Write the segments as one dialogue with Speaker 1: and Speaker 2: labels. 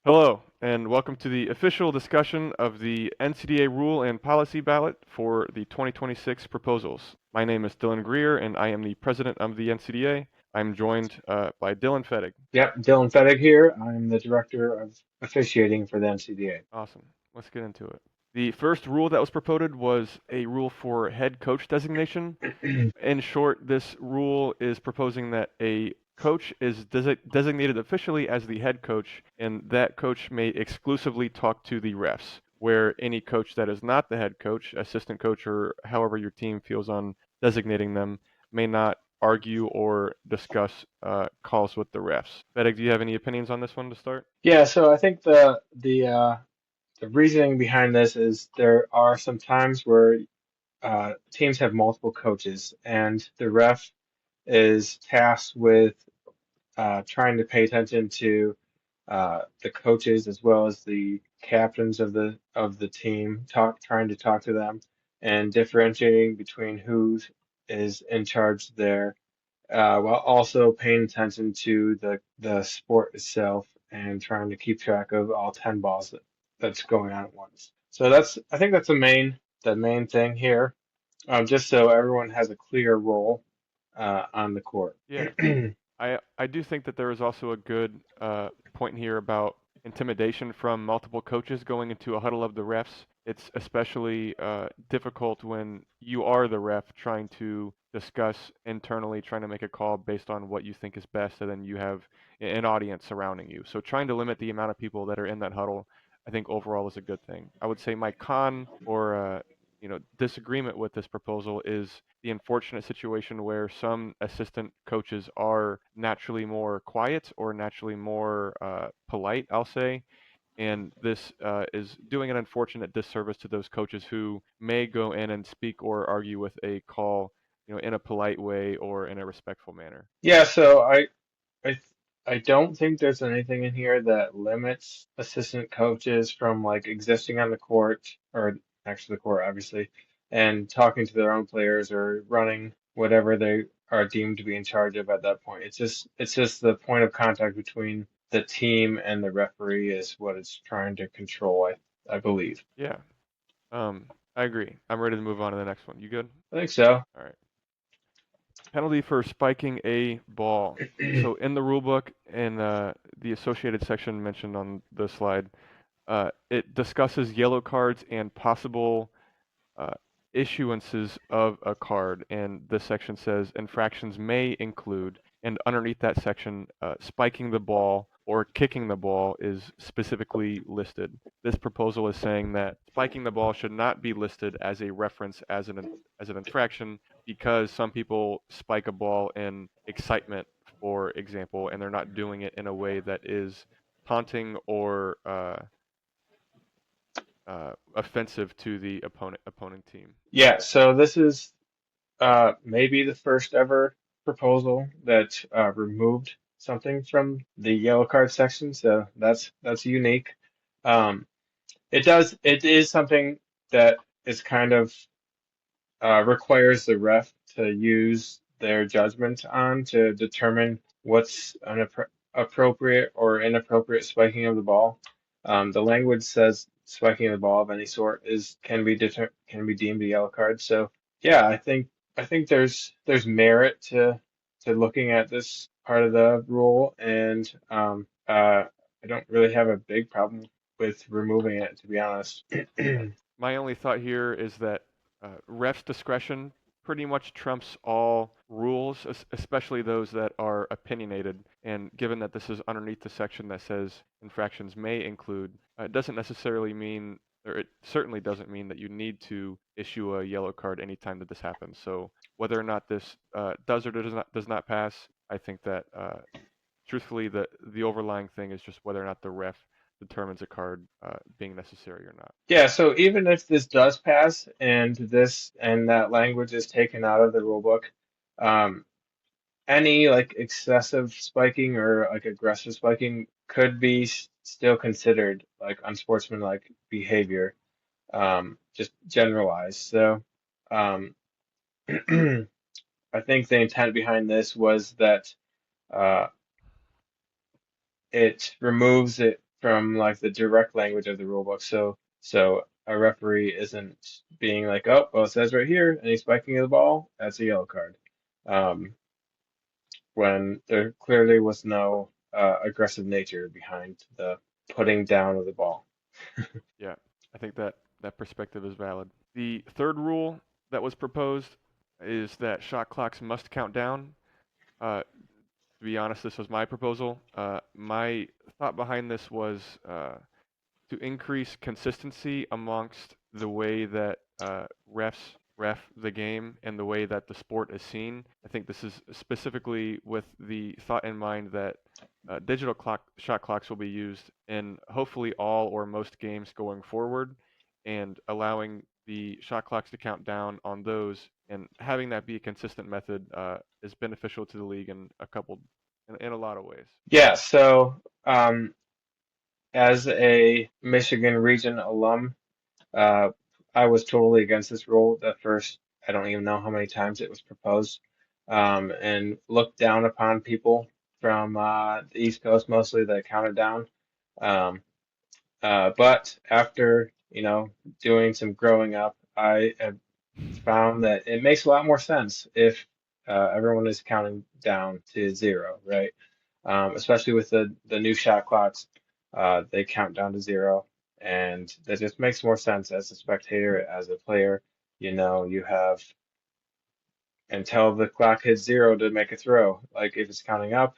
Speaker 1: Hello, and welcome to the official discussion of the NCDA Rule and Policy Ballot for the 2026 proposals. My name is Dylan Greer, and I am the president of the NCDA. I'm joined by Dylan Fettig.
Speaker 2: Yep, Dylan Fettig here. I'm the director of officiating for the NCDA.
Speaker 1: Awesome. Let's get into it. The first rule that was proposed was a rule for head coach designation. In short, this rule is proposing that a coach is designated officially as the head coach, and that coach may exclusively talk to the refs, where any coach that is not the head coach, assistant coach, or however your team feels on designating them, may not argue or discuss calls with the refs. Fedig, do you have any opinions on this one to start?
Speaker 2: Yeah, so I think the reasoning behind this is there are some times where teams have multiple coaches, and the ref is tasked with trying to pay attention to the coaches as well as the captains of the team, trying to talk to them and differentiating between who is in charge there while also paying attention to the sport itself and trying to keep track of all 10 balls that's going on at once. So I think that's the main thing here, just so everyone has a clear role on the court.
Speaker 1: Yeah. I do think that there is also a good point here about intimidation from multiple coaches going into a huddle of the refs. It's especially difficult when you are the ref trying to discuss internally, trying to make a call based on what you think is best, and then you have an audience surrounding you. So trying to limit the amount of people that are in that huddle, I think overall is a good thing. I would say my con or disagreement with this proposal is the unfortunate situation where some assistant coaches are naturally more quiet or naturally more polite, I'll say. And this is doing an unfortunate disservice to those coaches who may go in and speak or argue with a call, in a polite way or in a respectful manner.
Speaker 2: Yeah, so I I don't think there's anything in here that limits assistant coaches from like existing on the court or actually the court obviously and talking to their own players or running whatever they are deemed to be in charge of at that point. It's just the point of contact between the team and the referee is what it's trying to control, I believe.
Speaker 1: Yeah, I agree. I'm ready to move on to the next one. You good?
Speaker 2: I think so.
Speaker 1: All right. Penalty for spiking a ball. So in the rule book in the associated section mentioned on the slide, it discusses yellow cards and possible uh, issuances of a card, and this section says infractions may include, and underneath that section, spiking the ball or kicking the ball is specifically listed. This proposal is saying that spiking the ball should not be listed as a reference as an infraction because some people spike a ball in excitement, for example, and they're not doing it in a way that is taunting or offensive to the opponent team.
Speaker 2: Yeah, so this is maybe the first ever proposal that removed something from the yellow card section, so that's unique. Um, it is something that is kind of requires the ref to use their judgment on to determine what's an appropriate or inappropriate spiking of the ball. The language says spiking of the ball of any sort is can be deemed a yellow card. So yeah, I think there's merit to looking at this part of the rule, and I don't really have a big problem with removing it, to be honest.
Speaker 1: My only thought here is that ref's discretion pretty much trumps all rules, especially those that are opinionated. And given that this is underneath the section that says infractions may include, it doesn't necessarily mean, or it certainly doesn't mean that you need to issue a yellow card anytime that this happens. So whether or not this does or does not pass, I think that truthfully the overlying thing is just whether or not the ref determines a card being necessary or not.
Speaker 2: Yeah, so even if this does pass and that language is taken out of the rule book, um, any like excessive spiking or like aggressive spiking could be still considered like unsportsmanlike behavior, just generalized. So, um, I think the intent behind this was that uh, it removes it from like the direct language of the rule book. So a referee isn't being like, oh, well, it says right here, any spiking of the ball, that's a yellow card. Um, when there clearly was no aggressive nature behind the putting down of the ball.
Speaker 1: Yeah, I think that that perspective is valid. The third rule that was proposed is that shot clocks must count down. To be honest, this was my proposal. My thought behind this was to increase consistency amongst the way that refs ref the game and the way that the sport is seen. I think this is specifically with the thought in mind that digital shot clocks will be used in hopefully all or most games going forward, and allowing the shot clocks to count down on those and having that be a consistent method is beneficial to the league in a lot of ways.
Speaker 2: Yeah, so as a Michigan region alum, uh, I was totally against this rule. The first, I don't even know how many times it was proposed, and looked down upon people from the East Coast mostly that counted down. Um, but after, doing some growing up, I have found that it makes a lot more sense if everyone is counting down to zero, right? Especially with the new shot clocks, they count down to zero, and that just makes more sense as a spectator, as a player. You have until the clock hits zero to make a throw. Like if it's counting up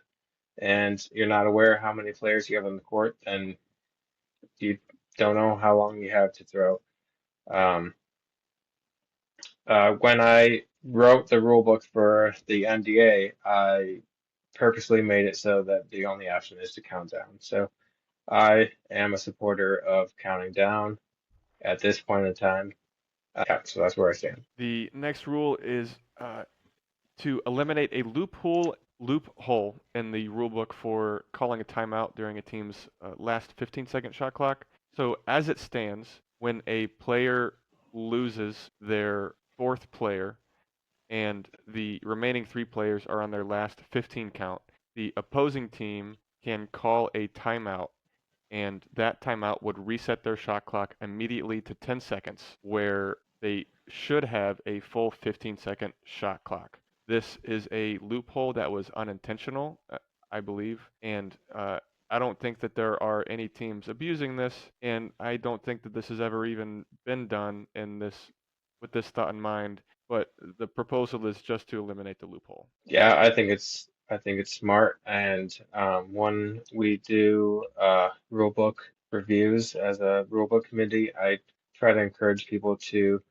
Speaker 2: and you're not aware how many players you have on the court, then you don't know how long you have to throw. Um, when I wrote the rule book for the NDA, I purposely made it so that the only option is to count down. So I am a supporter of counting down at this point in time. Yeah, so that's where I stand.
Speaker 1: The next rule is to eliminate a loophole in the rulebook for calling a timeout during a team's last 15-second shot clock. So as it stands, when a player loses their fourth player and the remaining three players are on their last 15 count, the opposing team can call a timeout, and that timeout would reset their shot clock immediately to 10 seconds, where they should have a full 15-second shot clock. This is a loophole that was unintentional, I believe, and I don't think that there are any teams abusing this, and I don't think that this has ever even been done in this with this thought in mind. But the proposal is just to eliminate the loophole.
Speaker 2: Yeah, I think it's smart. And when we do rule book reviews as a rule book committee, I try to encourage people to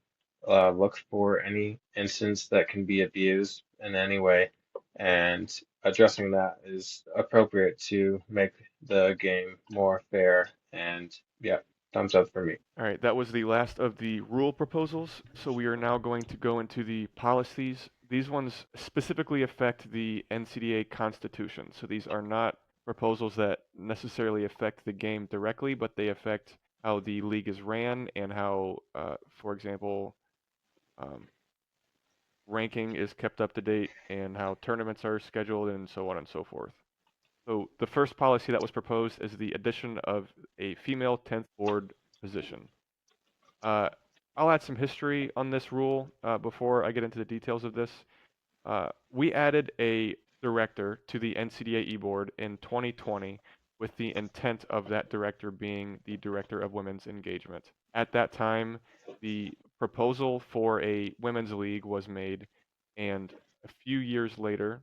Speaker 2: look for any instance that can be abused in any way, and addressing that is appropriate to make the game more fair. And yeah, thumbs up for me.
Speaker 1: All right, that was the last of the rule proposals. So we are now going to go into the policies. These ones specifically affect the NCDA Constitution. So these are not proposals that necessarily affect the game directly, but they affect how the league is ran and how, for example, um, ranking is kept up to date and how tournaments are scheduled and so on and so forth. So the first policy that was proposed is the addition of a female 10th board position. Uh, I'll add some history on this rule before I get into the details of this. We added a director to the NCDA board in 2020 with the intent of that director being the director of women's engagement. At that time, the proposal for a women's league was made, and a few years later,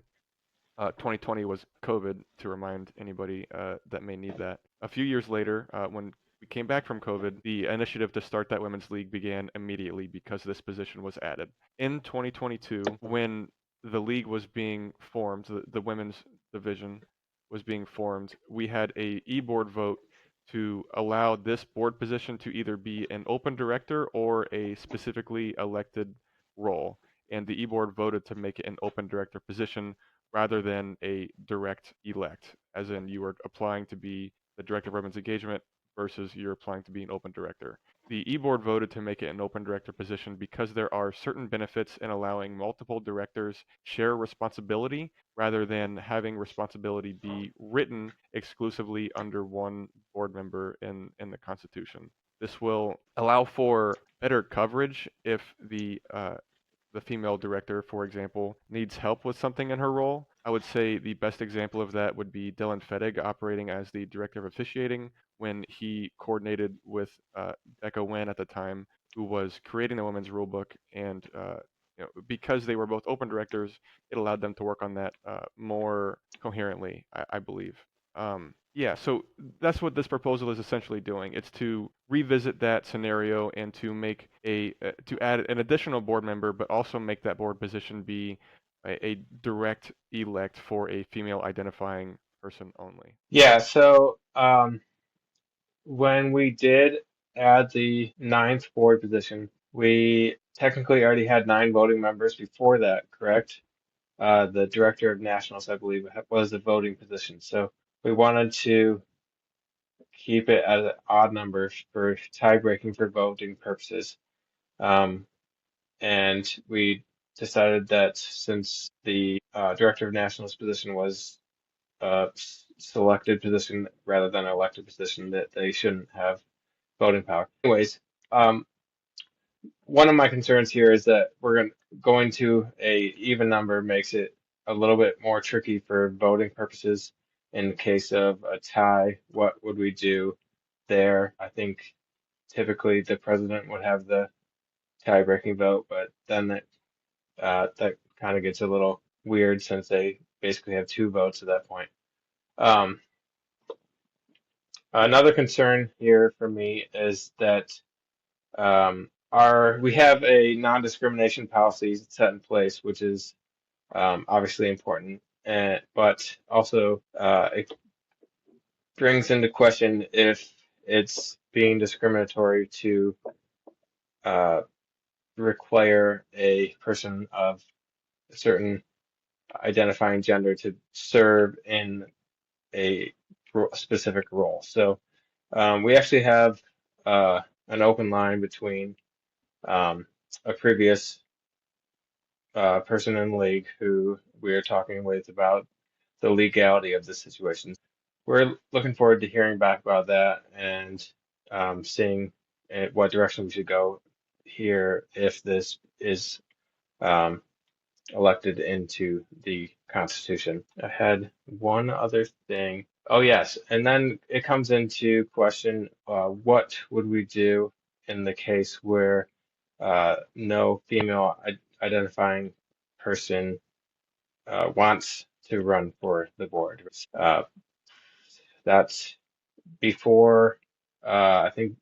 Speaker 1: 2020 was COVID, to remind anybody that may need that. A few years later, when we came back from COVID, the initiative to start that women's league began immediately because this position was added. In 2022, when the league was being formed, the women's division was being formed, we had a e-board vote to allow this board position to either be an open director or a specifically elected role. And the e-board voted to make it an open director position rather than a direct elect, as in you were applying to be the director of women's engagement, versus you're applying to be an open director. The e-board voted to make it an open director position because there are certain benefits in allowing multiple directors share responsibility rather than having responsibility be written exclusively under one board member in the Constitution. This will allow for better coverage if the female director, for example, needs help with something in her role. I would say the best example of that would be Dylan Fettig operating as the director of officiating when he coordinated with Becca Wen at the time, who was creating the women's rulebook, and because they were both open directors, it allowed them to work on that more coherently, I believe. Yeah, so that's what this proposal is essentially doing. It's to revisit that scenario and to make to add an additional board member, but also make that board position be a direct elect for a female identifying person only.
Speaker 2: Yeah, so when we did add the ninth board position, we technically already had 9 voting members before that, correct? The director of nationals, I believe, was a voting position. So we wanted to keep it at an odd number for tie breaking for voting purposes. Um, and we decided that since the director of nationals position was selected position rather than elected position, that they shouldn't have voting power. Anyways, um, one of my concerns here is that going to a even number makes it a little bit more tricky for voting purposes. In the case of a tie, what would we do there? I think typically the president would have the tie-breaking vote, but then that kind of gets a little weird since they basically have 2 votes at that point. Um, Another concern here for me is that we have a non-discrimination policy set in place, which is obviously important, but also it brings into question if it's being discriminatory to uh, require a person of a certain identifying gender to serve in a specific role. So we actually have an open line between um, a previous person in the league who we are talking with about the legality of the situation. We're looking forward to hearing back about that and seeing what direction we should go here if this is um, elected into the Constitution. I had one other thing. Oh, yes. And then it comes into question, what would we do in the case where no female identifying person wants to run for the board? Uh, that's before, I think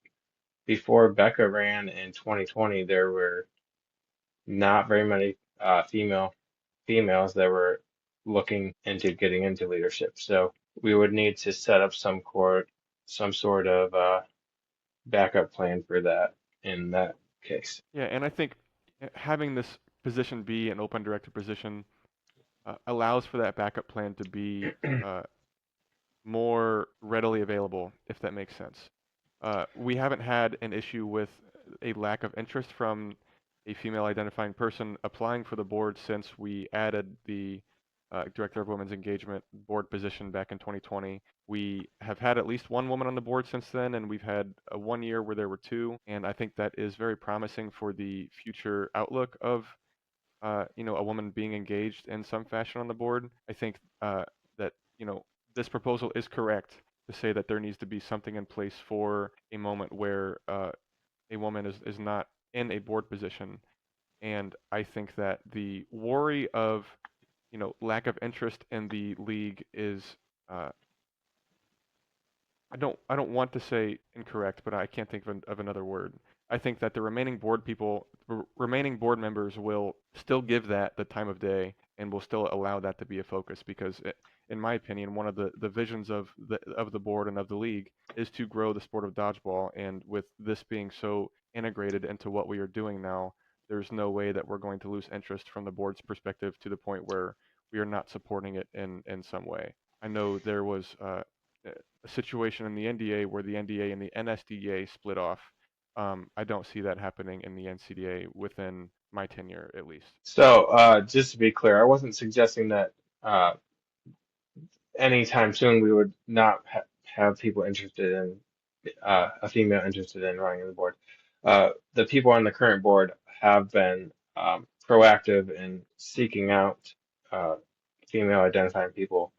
Speaker 2: before Becca ran in 2020, there were not very many females that were looking into getting into leadership. So we would need to set up some sort of backup plan for that in that case.
Speaker 1: Yeah, and I think having this position be an open director position allows for that backup plan to be uh, more readily available, if that makes sense. We haven't had an issue with a lack of interest from a female identifying person applying for the board since we added the Director of Women's Engagement board position back in 2020. We have had at least one woman on the board since then, and we've had one year where there were two, and I think that is very promising for the future outlook of a woman being engaged in some fashion on the board. I think that this proposal is correct to say that there needs to be something in place for a moment where a woman is not in a board position. And I think that the worry of lack of interest in the league is uh, I don't want to say incorrect, but I can't think of another word. I think that the remaining board members will still give that the time of day and will still allow that to be a focus because in my opinion, one of the visions of the board and of the league is to grow the sport of dodgeball. And with this being so integrated into what we are doing now, there's no way that we're going to lose interest from the board's perspective to the point where we are not supporting it in some way. I know there was a situation in the NDA where the NDA and the NSDA split off. I don't see that happening in the NCDA within my tenure, at least.
Speaker 2: So, just to be clear, I wasn't suggesting that uh, anytime soon we would not have people interested in a female interested in running the board. The people on the current board have been proactive in seeking out uh, female identifying people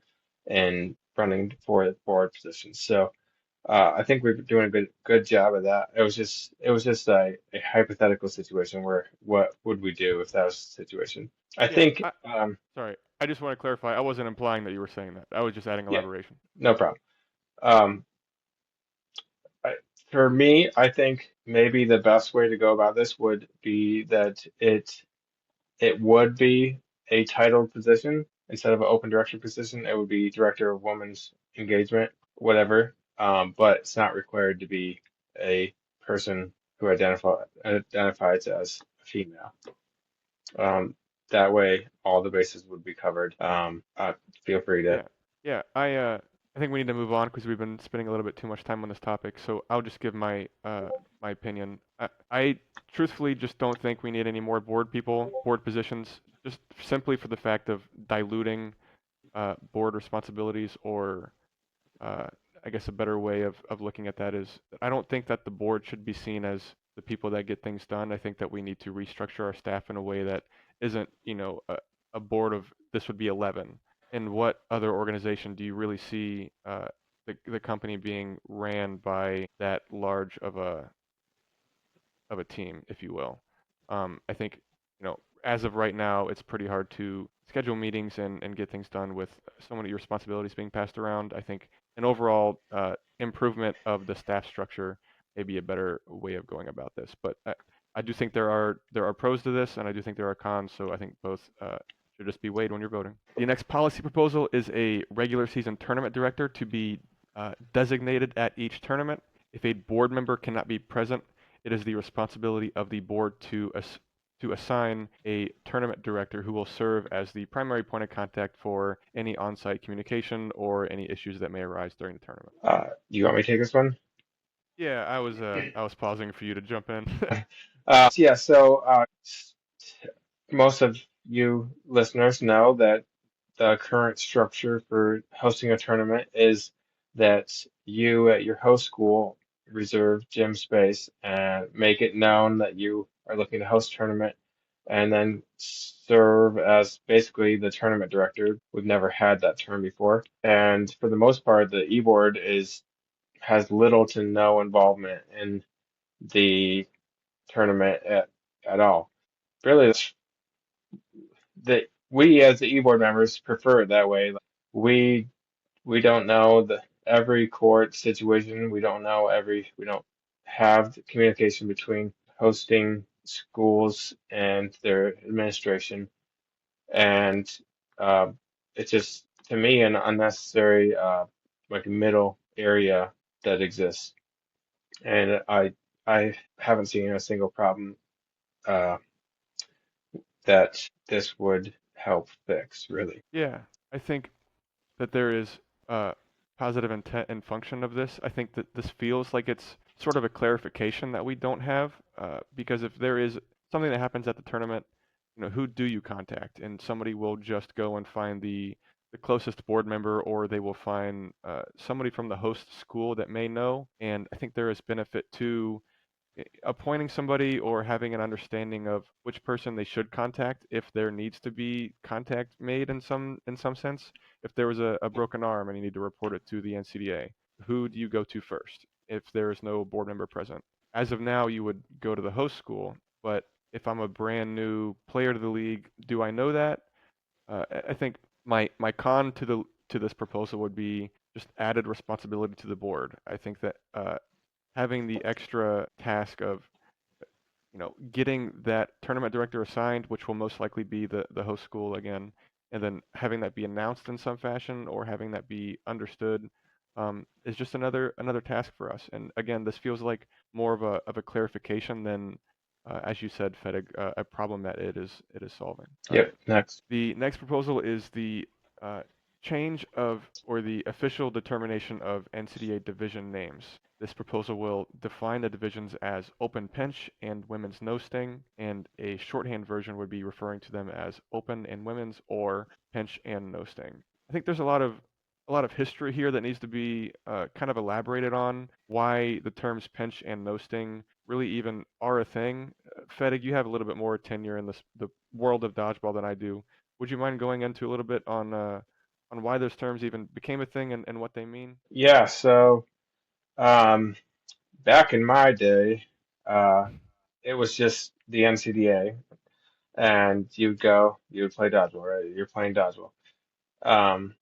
Speaker 2: and running for the board positions. So I think we're doing a good job of that. It was just a hypothetical situation where what would we do if that was the situation? I
Speaker 1: Yeah,
Speaker 2: think
Speaker 1: sorry. I just want to clarify. I wasn't implying that you were saying that. I was just adding
Speaker 2: yeah,
Speaker 1: elaboration.
Speaker 2: no problem. Um, I, for me, I think maybe the best way to go about this would be that it would be a titled position instead of an open director position. It would be director of women's engagement, whatever. But it's not required to be a person who identifies as a female. Um, that way, all the bases would be covered. Feel free to.
Speaker 1: Yeah, yeah. I think we need to move on because we've been spending a little bit too much time on this topic. So I'll just give my opinion. I truthfully just don't think we need any more board positions, just simply for the fact of diluting board responsibilities or uh, I guess a better way of looking at that is I don't think that the board should be seen as the people that get things done. I think that we need to restructure our staff in a way that isn't, a board of this would be 11. And what other organization do you really see the company being ran by that large of a team, if you will? I think, as of right now, it's pretty hard to schedule meetings and get things done with so many responsibilities being passed around. I think an overall improvement of the staff structure may be a better way of going about this. But I do think there are pros to this, and I do think there are cons. So I think both should just be weighed when you're voting. The next policy proposal is a regular season tournament director to be designated at each tournament. If a board member cannot be present, it is the responsibility of the board to assign a tournament director who will serve as the primary point of contact for any on-site communication or any issues that may arise during the tournament.
Speaker 2: Do you want me to take this one?
Speaker 1: Yeah, I was pausing for you to jump in.
Speaker 2: Yeah. So most of you listeners know that the current structure for hosting a tournament is that you at your host school reserve gym space and make it known that you are looking to host a tournament and then serve as basically the tournament director. We've never had that term before. And for the most part, the e-board has little to no involvement in the tournament at all. Really, that we as the e-board members prefer it that way. Like, we we don't know every court situation. We don't have the communication between hosting schools and their administration, and uh, it's just to me an unnecessary like middle area that exists, and I haven't seen a single problem uh, that this would help fix, really.
Speaker 1: Yeah, I think that there is positive intent and function of this. I think that this feels like it's sort of a clarification that we don't have, because if there is something that happens at the tournament, who do you contact? And somebody will just go and find the closest board member, or they will find somebody from the host school that may know. And I think there is benefit to appointing somebody or having an understanding of which person they should contact if there needs to be contact made in some sense. If there was a broken arm and you need to report it to the NCDA, who do you go to first if there is no board member present? As of now, you would go to the host school, but if I'm a brand new player to the league, do I know that? I think my con to this proposal would be just added responsibility to the board. I think that having the extra task of getting that tournament director assigned, which will most likely be the host school again, and then having that be announced in some fashion or having that be understood, is just another task for us. And again, this feels like more of a clarification than, as you said, Fettig, a problem that it is solving.
Speaker 2: Yep, next.
Speaker 1: The next proposal is the uh, change of or the official determination of NCDA division names. This proposal will define the divisions as open pinch and women's no sting, and a shorthand version would be referring to them as open and women's or pinch and no sting. I think there's a lot of history here that needs to be kind of elaborated on why the terms pinch and no sting really even are a thing. Fettig, you have a little bit more tenure in the world of dodgeball than I do. Would you mind going into a little bit on why those terms even became a thing and what they mean?
Speaker 2: Yeah, so um, back in my day, uh, it was just the NCDA, and you would play dodgeball, right? You're playing dodgeball.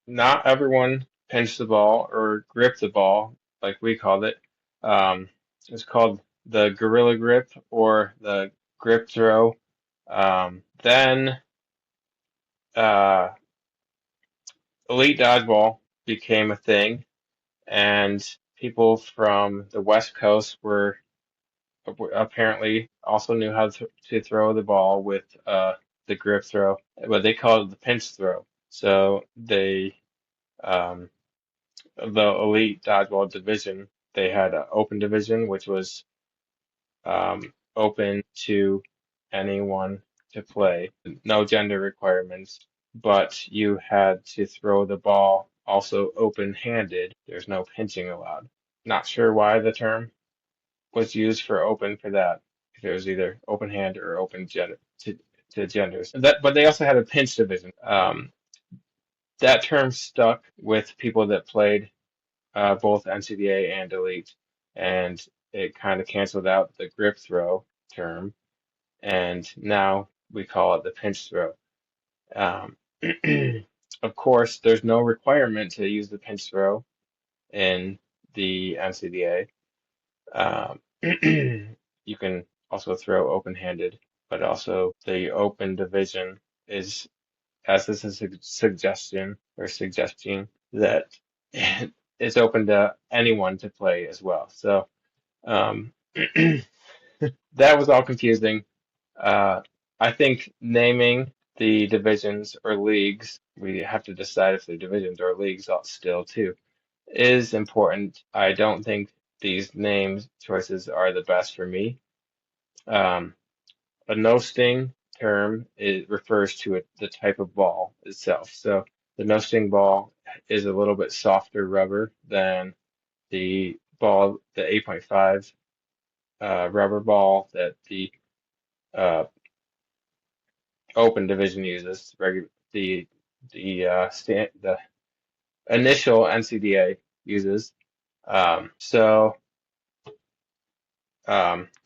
Speaker 2: Not everyone pinched the ball or gripped the ball, like we called it. Um, it's called the gorilla grip or the grip throw. Then uh, elite dodgeball became a thing, and people from the West Coast were apparently also knew how to throw the ball with the grip throw, but they called it the pinch throw. So um, the elite dodgeball division, they had an open division, which was open to anyone to play, no gender requirements, but you had to throw the ball also open-handed. There's no pinching allowed. Not sure why the term was used for open for that. If it was either open hand or open gender to genders. But they also had a pinch division. That term stuck with people that played both NCDA and Elite, and it kind of canceled out the grip throw term, and now we call it the pinch throw. Um, of course, there's no requirement to use the pinch throw in the NCDA. You can also throw open-handed, but also the open division is, as this is a suggestion or suggesting that it's open to anyone to play as well. So um, that was all confusing. Uh, I think naming the divisions or leagues, we have to decide if they're divisions or leagues still too, is important. I don't think these names choices are the best for me. Um, a no sting term, it refers to the type of ball itself. So the no sting ball is a little bit softer rubber than the 8.5 rubber ball that the uh, open division uses. The initial NCDA uses.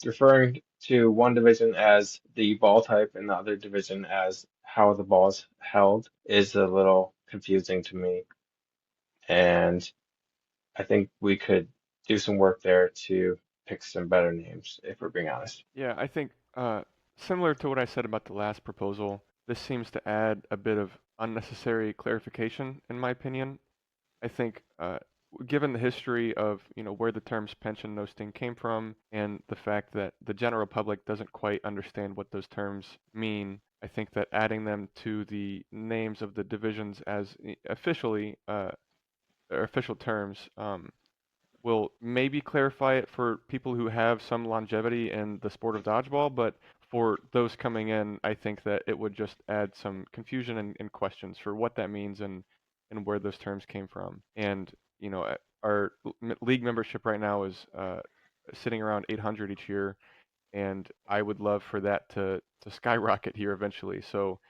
Speaker 2: Referring to one division as the ball type and the other division as how the ball is held is a little confusing to me. And I think we could do some work there to pick some better names, if we're being honest.
Speaker 1: Yeah, I think similar to what I said about the last proposal, this seems to add a bit of unnecessary clarification, in my opinion. I think, given the history of where the terms pension noting came from, and the fact that the general public doesn't quite understand what those terms mean, I think that adding them to the names of the divisions as officially or official terms will maybe clarify it for people who have some longevity in the sport of dodgeball, but for those coming in, I think that it would just add some confusion and questions for what that means and where those terms came from. And our league membership right now is sitting around 800 each year, and I would love for that to skyrocket here eventually. So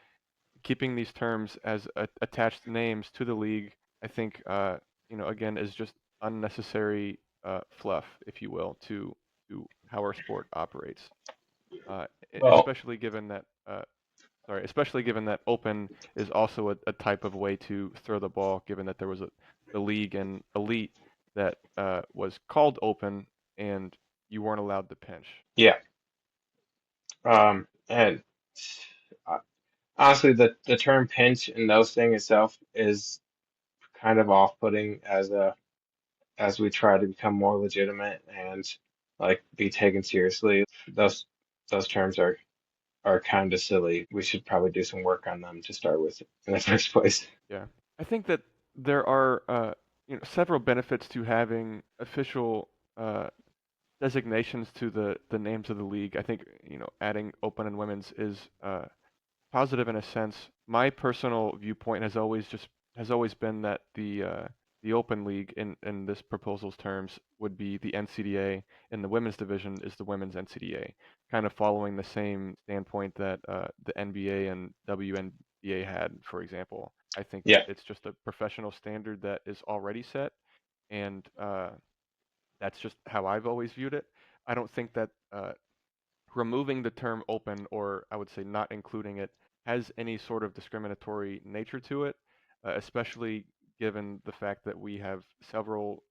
Speaker 1: keeping these terms as attached names to the league, I think, again, is just unnecessary fluff, if you will, to how our sport operates.
Speaker 2: Well,
Speaker 1: Especially given that, especially given that open is also a type of way to throw the ball. Given that there was the league and elite that was called open, and you weren't allowed to pinch.
Speaker 2: yeah. And uh, honestly, the term pinch and nose thing itself is kind of off-putting as we try to become more legitimate and like be taken seriously. Those terms are kind of silly. We should probably do some work on them to start with in the first place.
Speaker 1: Yeah, I think that there are several benefits to having official uh, designations to the names of the league. I think adding open and women's is positive in a sense. My personal viewpoint has always been that the Open League in this proposal's terms would be the NCDA, and the women's division is the women's NCDA, kind of following the same standpoint that the NBA and WNBA had, for example. I think that
Speaker 2: Yeah,
Speaker 1: it's just a professional standard that is already set, and that's just how I've always viewed it. I don't think that removing the term open, or I would say not including it, has any sort of discriminatory nature to it, especially given the fact that we have several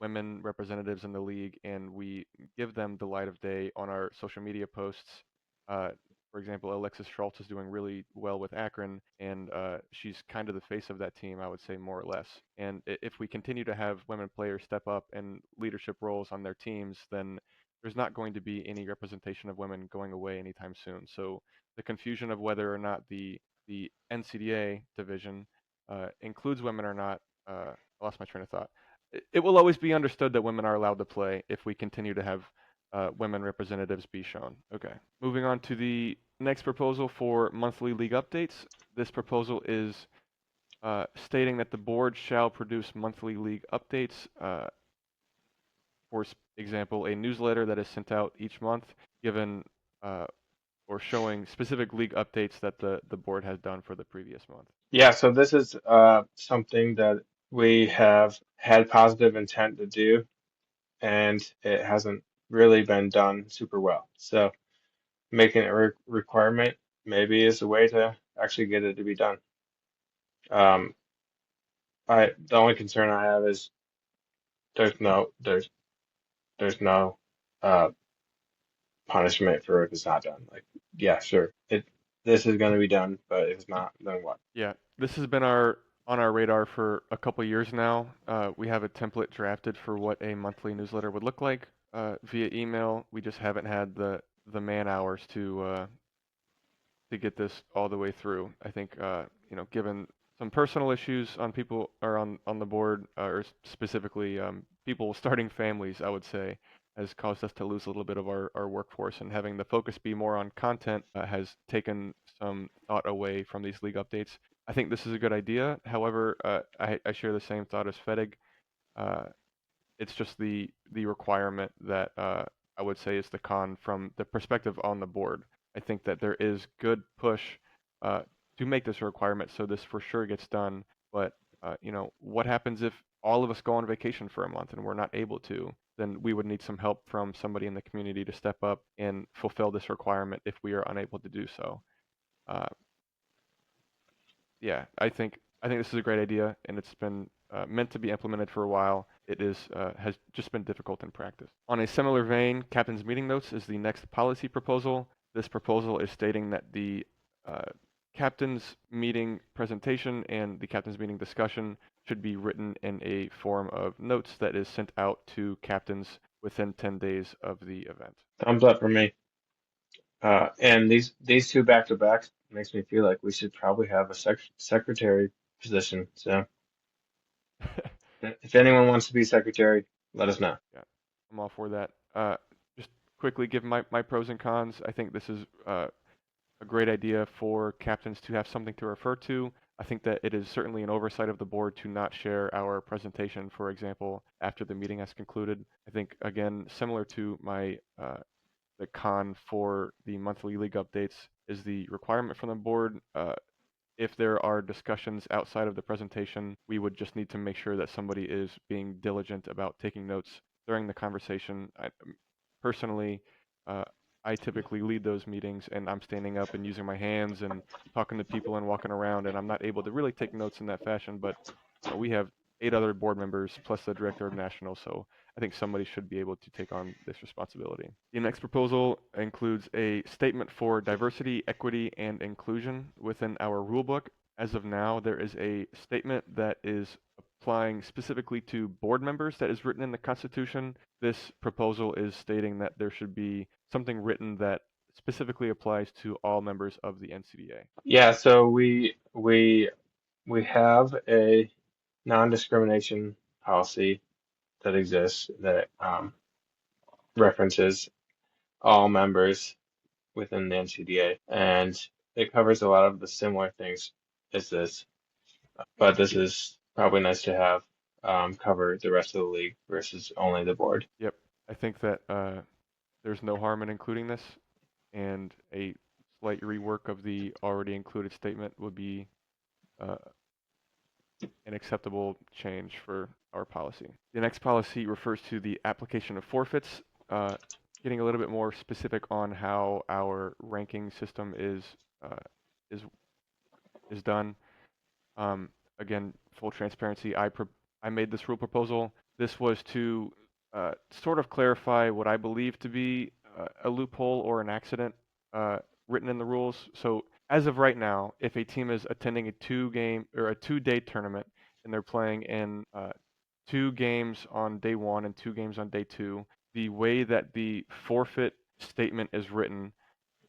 Speaker 1: women representatives in the league and we give them the light of day on our social media posts. Uh, for example, Alexis Schultz is doing really well with Akron, and she's kind of the face of that team, I would say, more or less. And if we continue to have women players step up in leadership roles on their teams, then there's not going to be any representation of women going away anytime soon. So the confusion of whether or not the NCDA division includes women or not, I lost my train of thought. It will always be understood that women are allowed to play if we continue to have women representatives be shown. Okay. Moving on to the next proposal for monthly league updates. This proposal is stating that the board shall produce monthly league updates. For example, a newsletter that is sent out each month, given uh, or showing specific league updates that the board has done for the previous month.
Speaker 2: yeah. So this is something that we have had positive intent to do, and it hasn't really been done super well. So making it a requirement maybe is a way to actually get it to be done. Um, the only concern I have is there's no there's there's no uh punishment for if it's not done. Like, yeah, sure, this is going to be done, but if it's not, then what?
Speaker 1: Yeah, this has been our on our radar for a couple years now. We have a template drafted for what a monthly newsletter would look like via email. We just haven't had the man hours to get this all the way through. I think given some personal issues on people or on the board, or specifically people starting families, I would say, has caused us to lose a little bit of our workforce, and having the focus be more on content has taken some thought away from these league updates. I think this is a good idea. However, I share the same thought as Fettig. Uh, it's just the requirement that I would say is the con from the perspective on the board. I think that there is good push uh, to make this a requirement, so this for sure gets done. But what happens if all of us go on vacation for a month and we're not able to? Then we would need some help from somebody in the community to step up and fulfill this requirement if we are unable to do so. Uh, yeah, I think this is a great idea, and it's been meant to be implemented for a while. It is has just been difficult in practice. On a similar vein, captain's meeting notes is the next policy proposal. This proposal is stating that the uh, captain's meeting presentation and the captain's meeting discussion should be written in a form of notes that is sent out to captains within 10 days of the event.
Speaker 2: Thumbs up for me. And these two back to backs makes me feel like we should probably have a secretary position. So if anyone wants to be secretary, let us know.
Speaker 1: Yeah, I'm all for that. Just quickly give my pros and cons. I think this is a great idea for captains to have something to refer to. I think that it is certainly an oversight of the board to not share our presentation, for example, after the meeting has concluded. I think, again, similar to my the con for the monthly league updates is the requirement from the board. If there are discussions outside of the presentation, we would just need to make sure that somebody is being diligent about taking notes during the conversation. Personally, uh, I typically lead those meetings, and I'm standing up and using my hands and talking to people and walking around, and I'm not able to really take notes in that fashion. But we have 8 other board members plus the director of national, so I think somebody should be able to take on this responsibility. The next proposal includes a statement for diversity, equity, and inclusion within our rulebook. As of now, there is a statement that is applying specifically to board members that is written in the Constitution. This proposal is stating that there should be something written that specifically applies to all members of the NCDA.
Speaker 2: Yeah, so we have a non-discrimination policy that exists that references all members within the NCDA, and it covers a lot of the similar things as this. But this is probably nice to have cover the rest of the league versus only the board.
Speaker 1: Yep. I think that there's no harm in including this, and a slight rework of the already included statement would be uh, an acceptable change for our policy. The next policy refers to the application of forfeits, uh, getting a little bit more specific on how our ranking system uh, is is done. Um, Again, full transparency, I made this rule proposal. This was to sort of clarify what I believe to be a loophole or an accident uh, written in the rules. So as of right now, if a team is attending a 2-game or a 2-day tournament and they're playing in 2 games on day 1 and 2 games on day 2, the way that the forfeit statement is written,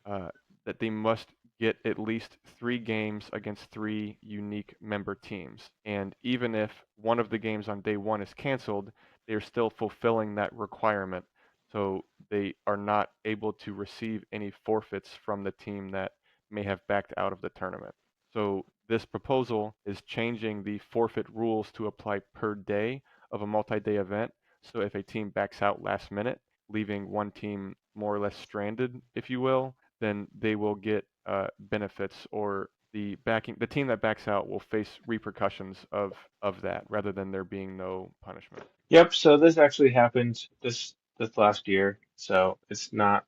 Speaker 1: uh, that they must get at least 3 games against 3 unique member teams. And even if one of the games on day 1 is canceled, they are still fulfilling that requirement. So they are not able to receive any forfeits from the team that may have backed out of the tournament. So this proposal is changing the forfeit rules to apply per day of a multi-day event. So if a team backs out last minute, leaving one team more or less stranded, if you will, then they will get benefits, or the team that backs out will face repercussions of that rather than there being no punishment.
Speaker 2: Yep, so this actually happened this last year, so it's not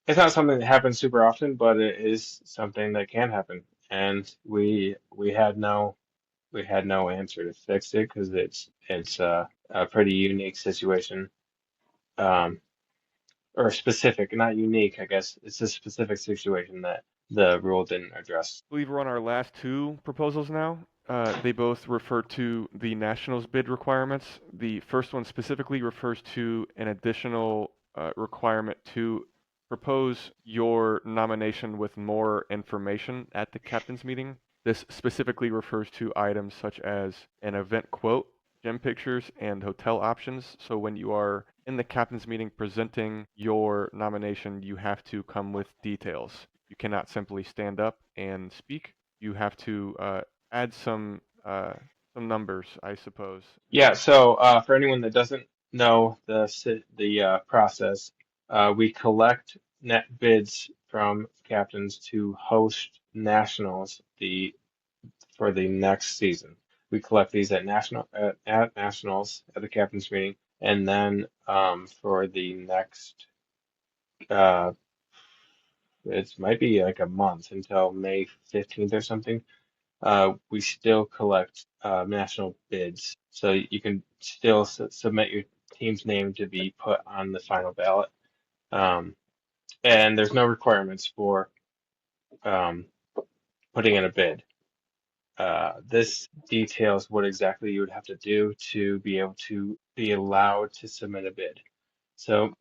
Speaker 2: something that happens super often, but it is something that can happen. And we had no answer to fix it because it's a pretty unique situation, um, or specific, not unique, I guess. It's a specific situation that the rule didn't address.
Speaker 1: I believe we're on our last 2 proposals now. They both refer to the Nationals bid requirements. The first one specifically refers to an additional requirement to propose your nomination with more information at the captain's meeting. This specifically refers to items such as an event quote, gym pictures, and hotel options. So when you are in the captain's meeting presenting your nomination, you have to come with details. You cannot simply stand up and speak. You have to add some numbers, I suppose.
Speaker 2: Yeah, so for anyone that doesn't know the process, we collect net bids from captains to host nationals for the next season. We collect these at nationals at the captains meeting, and then for the next uh, it might be like a month until May 15th or something. We still collect national bids, so you can still submit your team's name to be put on the final ballot. Um, and there's no requirements for um, putting in a bid. This details what exactly you would have to do to be able to be allowed to submit a bid. So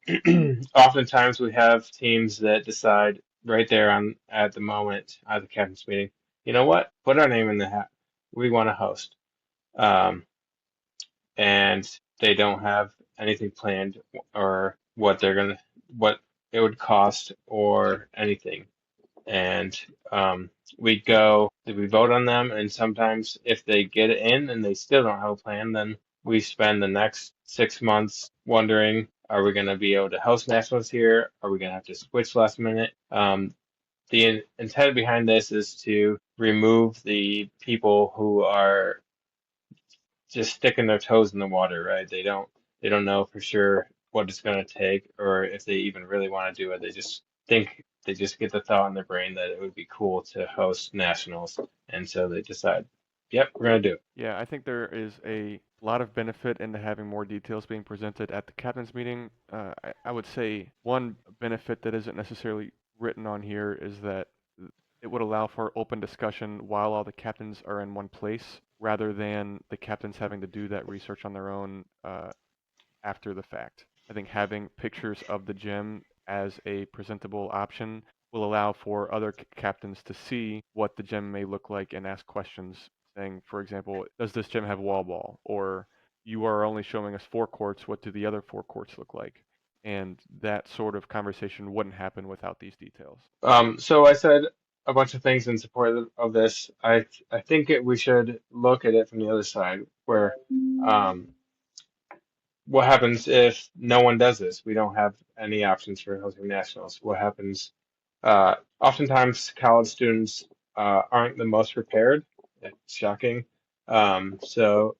Speaker 2: oftentimes we have teams that decide right there on at the moment at the captain's meeting, you know what? Put our name in the hat. We want to host. Um, and they don't have anything planned or what it would cost or anything. And we vote on them, and sometimes if they get it in and they still don't have a plan, then we spend the next 6 months wondering, are we going to be able to host nationals here? Are we going to have to switch last minute? The intent behind this is to remove the people who are just sticking their toes in the water, right? They don't know for sure what it's going to take or if they even really want to do it. They just think they just get the thought in their brain that it would be cool to host nationals, and so they decide, yep, we're going to do it.
Speaker 1: Yeah, I think there is a lot of benefit into having more details being presented at the captain's meeting. I would say one benefit that isn't necessarily written on here is that it would allow for open discussion while all the captains are in one place, rather than the captains having to do that research on their own after the fact. I think having pictures of the gym as a presentable option will allow for other captains to see what the gym may look like and ask questions saying, for example, does this gym have wall ball? Or you are only showing us 4 courts. What do the other 4 courts look like? And that sort of conversation wouldn't happen without these details.
Speaker 2: So I said a bunch of things in support of this. I think we should look at it from the other side, where um, what happens if no one does this? We don't have any options for hosting nationals. What happens? Oftentimes, college students aren't the most prepared. It's shocking. So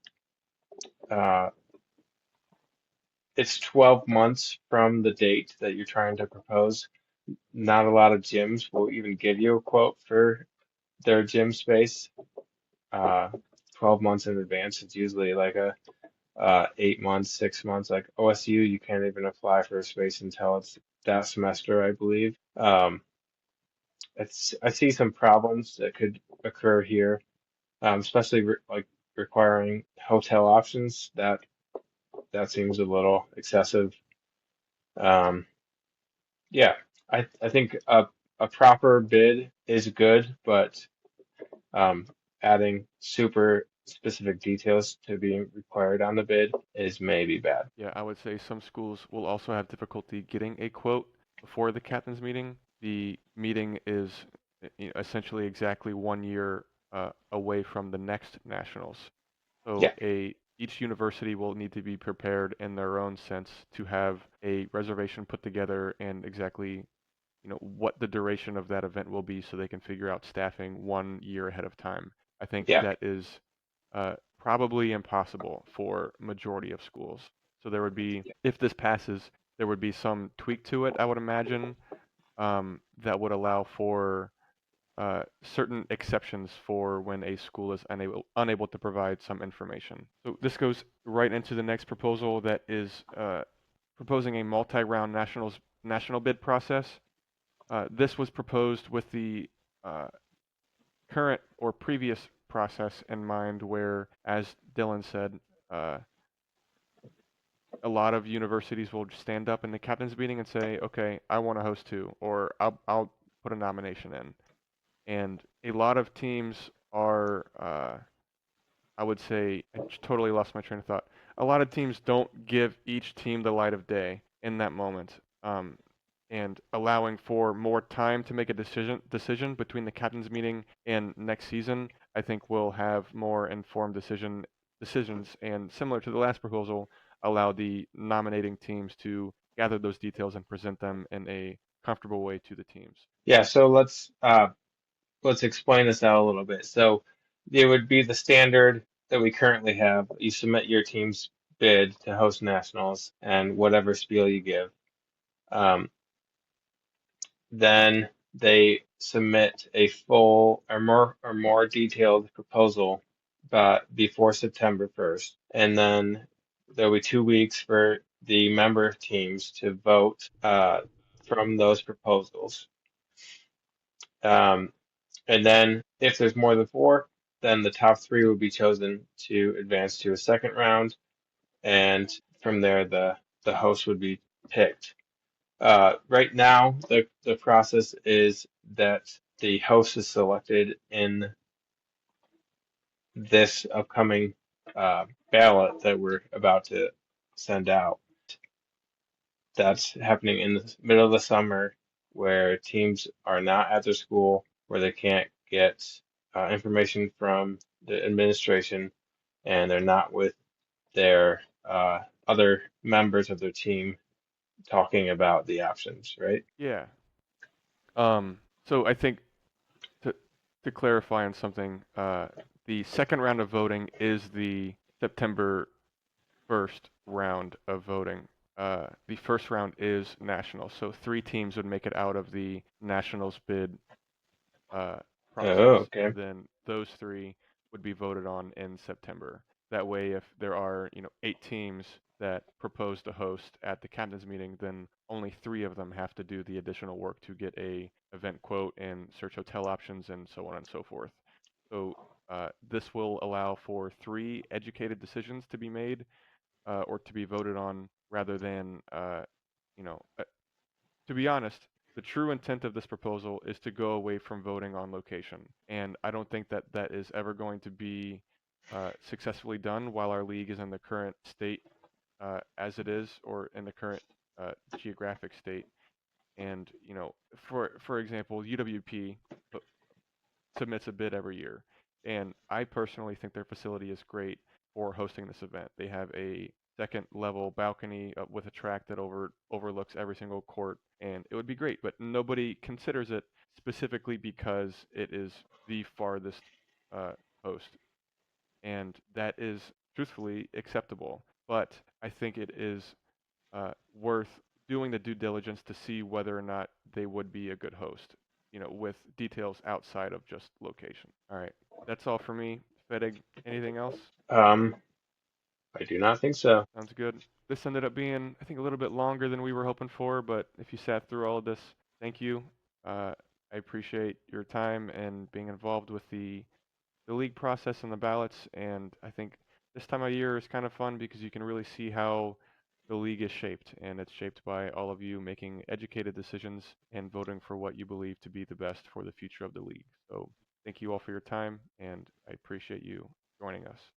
Speaker 2: uh, it's 12 months from the date that you're trying to propose. Not a lot of gyms will even give you a quote for their gym space. uh 12 months in advance. It's usually like a 8 months, 6 months. Like OSU, you can't even apply for a space until it's that semester, I believe. I see some problems that could occur here, especially like requiring hotel options. That seems a little excessive. Um, yeah, I think a proper bid is good, but Um, adding super specific details to being required on the bid is maybe bad.
Speaker 1: Yeah, I would say some schools will also have difficulty getting a quote before the captain's meeting. The meeting is essentially exactly 1 year away from the next nationals. So
Speaker 2: Yeah,
Speaker 1: each university will need to be prepared in their own sense to have a reservation put together and exactly what the duration of that event will be so they can figure out staffing 1 year ahead of time. I think
Speaker 2: yeah,
Speaker 1: that is probably impossible for majority of schools. So there would be, if this passes, there would be some tweak to it, I would imagine, that would allow for certain exceptions for when a school is unable to provide some information. So this goes right into the next proposal that is proposing a multi-round national bid process. This was proposed with the uh, current or previous process in mind, where, as Dylan said, uh, a lot of universities will just stand up in the captain's meeting and say, "Okay, I want to host too," or "I'll put a nomination in." And a lot of teams are, I would say, I totally lost my train of thought. A lot of teams don't give each team the light of day in that moment, and allowing for more time to make a decision between the captain's meeting and next season, I think will have more informed decisions, and similar to the last proposal, allow the nominating teams to gather those details and present them in a comfortable way to the teams.
Speaker 2: yeah. So let's explain this out a little bit. So it would be the standard that we currently have. You submit your team's bid to host nationals and whatever spiel you give. Um, Then they submit a full or more detailed proposal before September 1st. And then there'll be 2 weeks for the member teams to vote from those proposals. Um, and then if there's more than four, then the top three will be chosen to advance to a second round. And from there, the host would be picked. Right now, the process is that the host is selected in this upcoming ballot that we're about to send out. That's happening in the middle of the summer where teams are not at their school, where they can't get information from the administration, and they're not with their other members of their team talking about the options, right?
Speaker 1: Yeah. So I think to to clarify on something, the second round of voting is the September 1st round of voting. The first round is national, so 3 teams would make it out of the nationals bid uh,
Speaker 2: Oh,
Speaker 1: process,
Speaker 2: okay.
Speaker 1: and then those 3 would be voted on in September. That way, if there are 8 teams that propose to host at the captain's meeting, then only 3 of them have to do the additional work to get a event quote and search hotel options and so on and so forth. So this will allow for 3 educated decisions to be made or to be voted on rather than, you know, uh, to be honest, The true intent of this proposal is to go away from voting on location, and I don't think that that is ever going to be successfully done while our league is in the current state as it is, or in the current geographic state. And for example, UWP submits a bid every year, and I personally think their facility is great for hosting this event. They have a second level balcony with a track that overlooks every single court, and it would be great. But nobody considers it specifically because it is the farthest uh, host, and that is truthfully acceptable. But I think it is worth doing the due diligence to see whether or not they would be a good host, with details outside of just location. All right, that's all for me. Fettig, anything else?
Speaker 2: Um, I do not think so.
Speaker 1: Sounds good. This ended up being, I think, a little bit longer than we were hoping for, but if you sat through all of this, thank you. I appreciate your time and being involved with the league process and the ballots. And I think this time of year is kind of fun because you can really see how the league is shaped, and it's shaped by all of you making educated decisions and voting for what you believe to be the best for the future of the league. So thank you all for your time, and I appreciate you joining us.